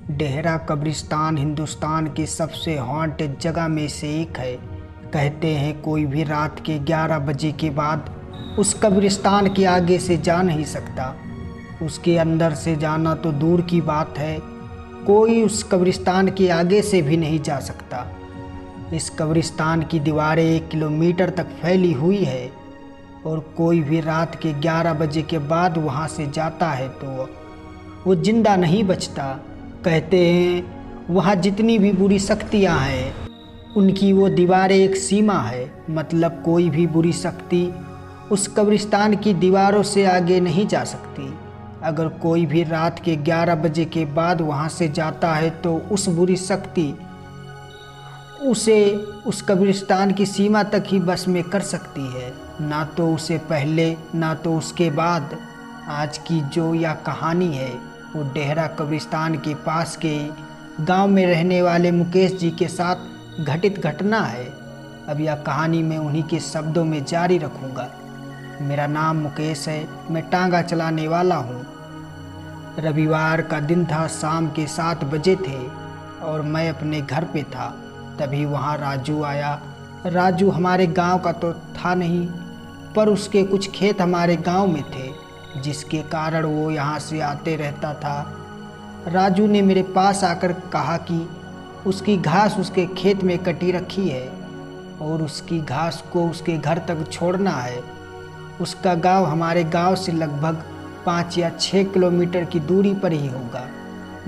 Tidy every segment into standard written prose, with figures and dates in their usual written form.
डेहरा कब्रिस्तान हिंदुस्तान की सबसे हॉन्टेड जगह में से एक है। कहते हैं कोई भी रात के 11 बजे के बाद उस कब्रिस्तान के आगे से जा नहीं सकता। उसके अंदर से जाना तो दूर की बात है, कोई उस कब्रिस्तान के आगे से भी नहीं जा सकता। इस कब्रिस्तान की दीवारें 1 किलोमीटर तक फैली हुई है और कोई भी रात के 11 बजे के बाद वहाँ से जाता है तो वो जिंदा नहीं बचता। कहते हैं वहाँ जितनी भी बुरी शक्तियाँ हैं उनकी वो दीवारें एक सीमा है, मतलब कोई भी बुरी शक्ति उस कब्रिस्तान की दीवारों से आगे नहीं जा सकती। अगर कोई भी रात के 11 बजे के बाद वहाँ से जाता है तो उस बुरी शक्ति उसे उस कब्रिस्तान की सीमा तक ही बस में कर सकती है, ना तो उसे पहले ना तो उसके बाद। आज की जो यह कहानी है वो डेहरा कब्रिस्तान के पास के गांव में रहने वाले मुकेश जी के साथ घटित घटना है। अब यह कहानी मैं उन्हीं के शब्दों में जारी रखूँगा। मेरा नाम मुकेश है, मैं टांगा चलाने वाला हूँ। रविवार का दिन था, शाम के 7 बजे थे और मैं अपने घर पे था। तभी वहाँ राजू आया। राजू हमारे गांव का तो था नहीं, पर उसके कुछ खेत हमारे गांव में थे, जिसके कारण वो यहाँ से आते रहता था। राजू ने मेरे पास आकर कहा कि उसकी घास उसके खेत में कटी रखी है और उसकी घास को उसके घर तक छोड़ना है। उसका गांव हमारे गांव से लगभग 5 या 6 किलोमीटर की दूरी पर ही होगा।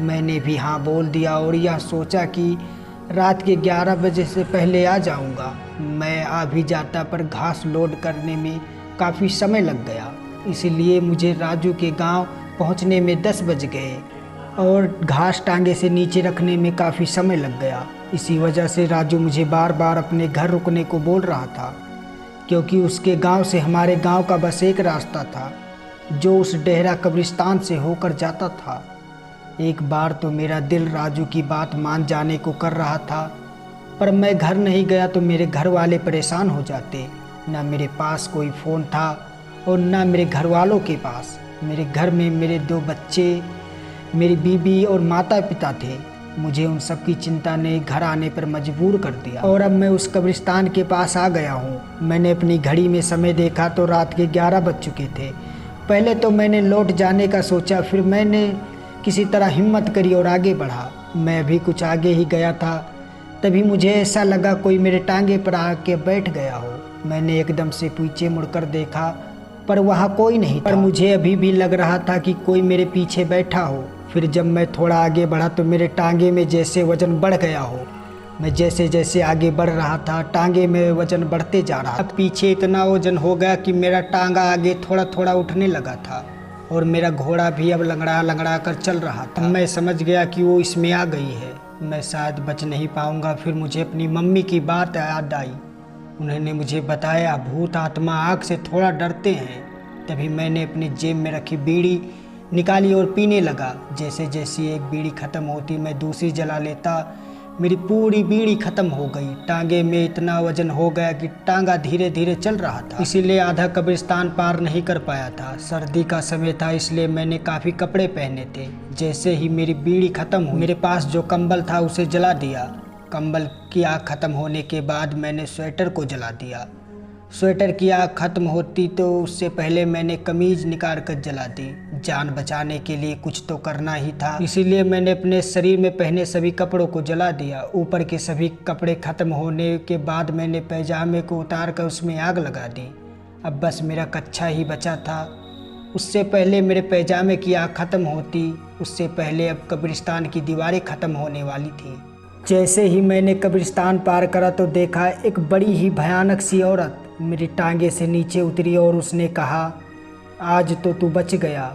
मैंने भी हाँ बोल दिया और यह सोचा कि रात के 11 बजे से पहले आ जाऊंगा। मैं आ भी जाता, पर घास लोड करने में काफ़ी समय लग गया, इसलिए मुझे राजू के गांव पहुंचने में 10 बज गए और घास टांगे से नीचे रखने में काफ़ी समय लग गया। इसी वजह से राजू मुझे बार बार अपने घर रुकने को बोल रहा था, क्योंकि उसके गांव से हमारे गांव का बस एक रास्ता था जो उस डेहरा कब्रिस्तान से होकर जाता था। एक बार तो मेरा दिल राजू की बात मान जाने को कर रहा था, पर मैं घर नहीं गया तो मेरे घर वाले परेशान हो जाते। ना मेरे पास कोई फ़ोन था और ना मेरे घर वालों के पास। मेरे घर में मेरे 2 बच्चे, मेरी बीबी और माता पिता थे। मुझे उन सब की चिंता ने घर आने पर मजबूर कर दिया और अब मैं उस कब्रिस्तान के पास आ गया हूँ। मैंने अपनी घड़ी में समय देखा तो रात के 11 बज चुके थे। पहले तो मैंने लौट जाने का सोचा, फिर मैंने किसी तरह हिम्मत करी और आगे बढ़ा। मैं भी कुछ आगे ही गया था, तभी मुझे ऐसा लगा कोई मेरे टांगे पर आके बैठ गया हो। मैंने एकदम से पीछे मुड़कर देखा, पर वहाँ कोई नहीं था। पर मुझे अभी भी लग रहा था कि कोई मेरे पीछे बैठा हो। फिर जब मैं थोड़ा आगे बढ़ा तो मेरे टांगे में जैसे वजन बढ़ गया हो। मैं जैसे जैसे आगे बढ़ रहा था टांगे में वजन बढ़ते जा रहा था। अब पीछे इतना वजन हो गया कि मेरा टांगा आगे थोड़ा थोड़ा उठने लगा था और मेरा घोड़ा भी अब लंगड़ा लंगड़ा कर चल रहा था। मैं समझ गया कि वो इसमें आ गई है, मैं शायद बच नहीं पाऊंगा। फिर मुझे अपनी मम्मी की बात याद आई। उन्होंने मुझे बताया भूत आत्मा आग से थोड़ा डरते हैं। तभी मैंने अपनी जेब में रखी बीड़ी निकाली और पीने लगा। जैसे जैसे एक बीड़ी ख़त्म होती मैं दूसरी जला लेता। मेरी पूरी बीड़ी ख़त्म हो गई। टांगे में इतना वजन हो गया कि टांगा धीरे धीरे चल रहा था, इसीलिए आधा कब्रिस्तान पार नहीं कर पाया था। सर्दी का समय था, इसलिए मैंने काफ़ी कपड़े पहने थे। जैसे ही मेरी बीड़ी ख़त्म हुई, मेरे पास जो कंबल था उसे जला दिया। कंबल की आग ख़त्म होने के बाद मैंने स्वेटर को जला दिया। स्वेटर की आग ख़त्म होती तो उससे पहले मैंने कमीज़ निकाल कर जला दी। जान बचाने के लिए कुछ तो करना ही था, इसीलिए मैंने अपने शरीर में पहने सभी कपड़ों को जला दिया। ऊपर के सभी कपड़े ख़त्म होने के बाद मैंने पैजामे को उतार कर उसमें आग लगा दी। अब बस मेरा कच्छा ही बचा था। उससे पहले मेरे पैजामे की आग ख़त्म होती, उससे पहले अब कब्रिस्तान की दीवारें ख़त्म होने वाली थी। जैसे ही मैंने कब्रिस्तान पार करा तो देखा एक बड़ी ही भयानक सी औरत मेरी टांगे से नीचे उतरी और उसने कहा, आज तो तू बच गया,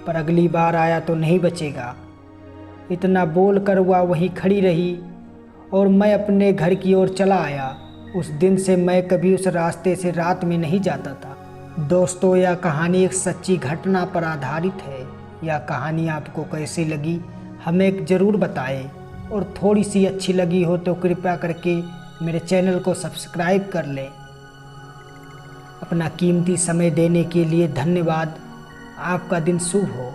पर अगली बार आया तो नहीं बचेगा। इतना बोल कर वह वहीं खड़ी रही और मैं अपने घर की ओर चला आया। उस दिन से मैं कभी उस रास्ते से रात में नहीं जाता था। दोस्तों, यह कहानी एक सच्ची घटना पर आधारित है। यह कहानी आपको कैसी लगी हमें ज़रूर बताएं और थोड़ी सी अच्छी लगी हो तो कृपया करके मेरे चैनल को सब्सक्राइब कर लें। अपना कीमती समय देने के लिए धन्यवाद। आपका दिन शुभ हो।